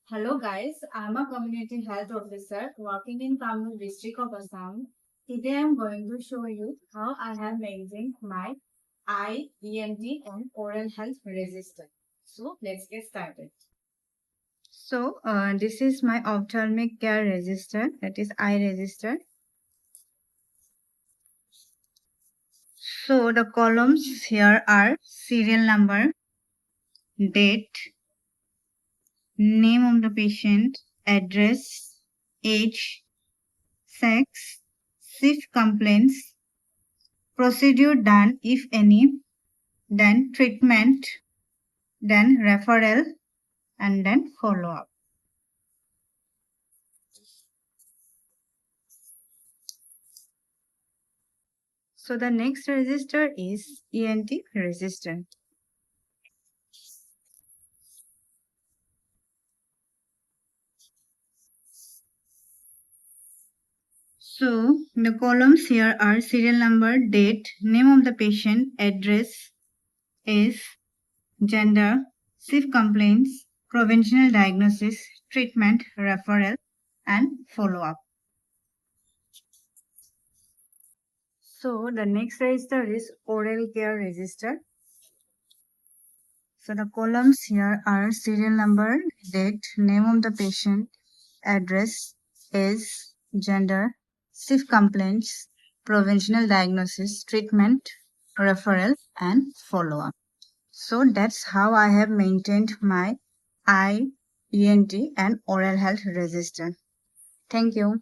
Hello guys, I'm a community health officer working in Kamrul district of Assam. Today I'm going to show you how I have maintained my eye, ENT and oral health register. So let's get started. This is my ophthalmic care register, that is eye register. So the columns here are serial number, date, name of the patient, address, age, sex, shift complaints, procedure done if any, then treatment, then referral, and then follow-up. So the next register is ENT register. So the columns here are serial number, date, name of the patient, address, age, gender, shift complaints, provisional diagnosis, treatment, referral, and follow-up. So the next register is oral care register. So the columns here are serial number, date, name of the patient, address, age, gender, shift complaints, provisional diagnosis, treatment, referral, and follow-up. So that's how I have maintained my eye, ENT, and oral health register. Thank you.